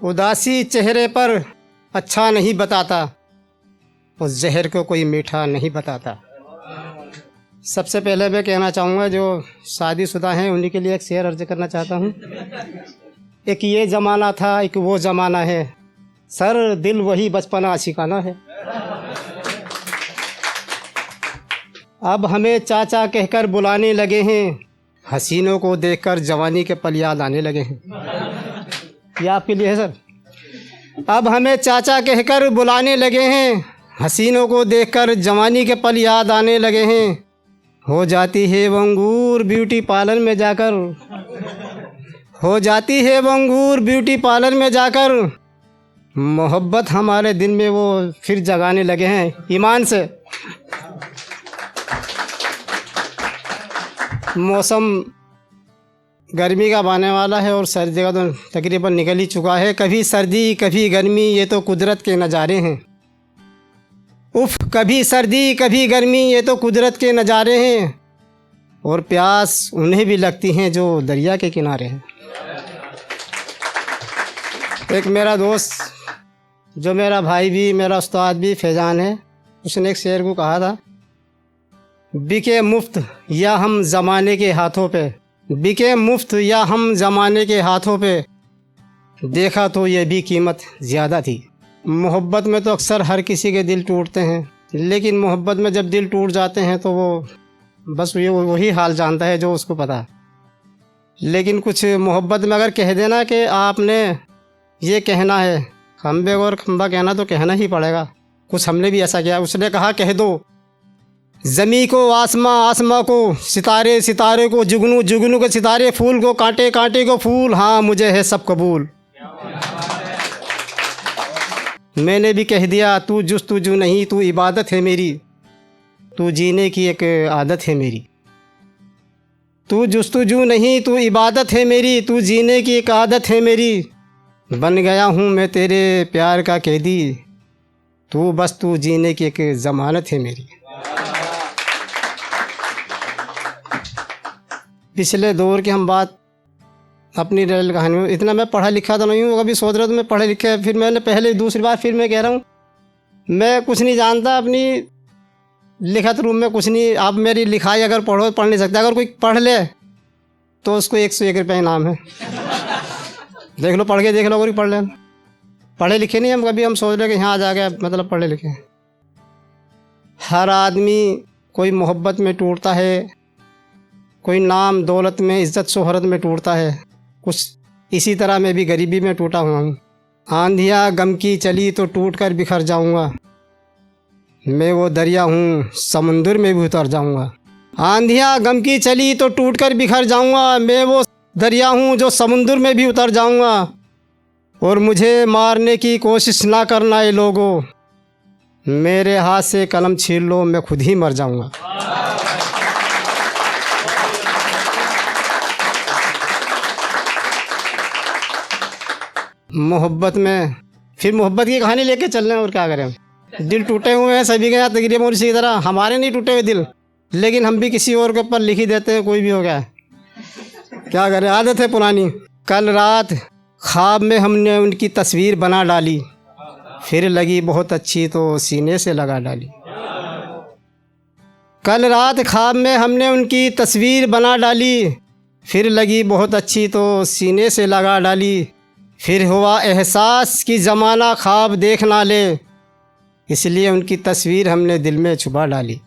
उदासी चेहरे पर अच्छा नहीं बताता, उस जहर को कोई मीठा नहीं बताता। सबसे पहले मैं कहना चाहूँगा जो शादीशुदा हैं उन्हीं के लिए एक शेर अर्ज करना चाहता हूँ। एक ये ज़माना था, एक वो ज़माना है, सर दिल वही बचपना आशिकाना है। अब हमें चाचा कहकर बुलाने लगे हैं, हसीनों को देखकर जवानी के पल याद आने लगे हैं। ये आपके लिए है सर। अब हमें चाचा कहकर बुलाने लगे हैं, हसीनों को देखकर जवानी के पल याद आने लगे हैं। हो जाती है वो अंगूर ब्यूटी पार्लर में जाकर, हो जाती है वो अंगूर ब्यूटी पार्लर में जाकर। मोहब्बत हमारे दिल में वो फिर जगाने लगे हैं ईमान से। मौसम गर्मी का आने वाला है और सर्दी का तो तकरीबन निकल ही चुका है। कभी सर्दी कभी गर्मी, ये तो कुदरत के नज़ारे हैं। उफ़, कभी सर्दी कभी गर्मी, ये तो कुदरत के नज़ारे हैं। और प्यास उन्हें भी लगती हैं जो दरिया के किनारे हैं। एक मेरा दोस्त जो मेरा भाई भी मेरा उस्ताद भी फैज़ान है, उसने एक शेर को कहा था, बिके मुफ्त या हम ज़माने के हाथों पे, बिके मुफ्त या हम ज़माने के हाथों पे, देखा तो ये भी कीमत ज़्यादा थी। मोहब्बत में तो अक्सर हर किसी के दिल टूटते हैं, लेकिन मोहब्बत में जब दिल टूट जाते हैं तो वो बस ये वही हाल जानता है जो उसको पता। लेकिन कुछ मोहब्बत में अगर कह देना कि आपने ये कहना है, खम्बे और खम्बा कहना तो कहना ही पड़ेगा। कुछ हमने भी ऐसा किया। उसने कहा कह दो ज़मी को आसमां, आसमां को सितारे, सितारे को जुगनू, जुगनू के सितारे, फूल को कांटे, कांटे को फूल, हाँ मुझे है सब कबूल। मैंने भी कह दिया तू जुस्तुजू नहीं, तू इबादत है मेरी, तू जीने की एक आदत है मेरी। तू जुस्तुजू नहीं, तू इबादत है मेरी, तू जीने की एक आदत है मेरी। बन गया हूँ मैं तेरे प्यार का कैदी, तू बस तू जीने की एक ज़मानत है मेरी। पिछले दौर की हम बात अपनी रेल कहानी में, इतना मैं पढ़ा लिखा तो नहीं हूँ, कभी सोच रहा तो मैं पढ़े लिखे, फिर मैंने पहले दूसरी बार फिर मैं कह रहा हूँ मैं कुछ नहीं जानता, अपनी लिखत रूप में कुछ नहीं। आप मेरी लिखाई अगर पढ़ो पढ़ नहीं सकते, अगर कोई पढ़ ले तो उसको 101 रुपये इनाम है। देख लो, पढ़ के देख लो, अगर पढ़ लेना। पढ़े लिखे नहीं हम कभी, हम सोच रहे कि यहाँ आ जाके मतलब पढ़े लिखे। हर आदमी कोई मोहब्बत में टूटता है, कोई नाम दौलत में, इज़्ज़त शोहरत में टूटता है। कुछ इसी तरह मैं भी गरीबी में टूटा हुआ हूँ। आंधियाँ गम की चली तो टूट कर बिखर जाऊँगा, मैं वो दरिया हूँ समुंदर में भी उतर जाऊँगा। आंधियाँ गम की चली तो टूट कर बिखर जाऊँगा, मैं वो दरिया हूँ जो समुंदर में भी उतर जाऊँगा। और मुझे मारने की कोशिश ना करना ये लोगों, मेरे हाथ से कलम छीन लो, मैं खुद ही मर जाऊँगा। मोहब्बत में फिर मोहब्बत की कहानी लेके चल रहे हैं, और क्या करें। दिल टूटे हुए हैं सभी के यहाँ तकरीबन, और इसी तरह हमारे नहीं टूटे हुए दिल, लेकिन हम भी किसी और के ऊपर लिख ही देते हैं, कोई भी हो गया, क्या करें, आदत है पुरानी। कल रात ख्वाब में हमने उनकी तस्वीर बना डाली, फिर लगी बहुत अच्छी तो सीने से लगा डाली। कल रात ख्वाब में हमने उनकी तस्वीर बना डाली, फिर लगी बहुत अच्छी तो सीने से लगा डाली। फिर हुआ एहसास कि ज़माना ख्वाब देख ना ले, इसलिए उनकी तस्वीर हमने दिल में छुपा डाली।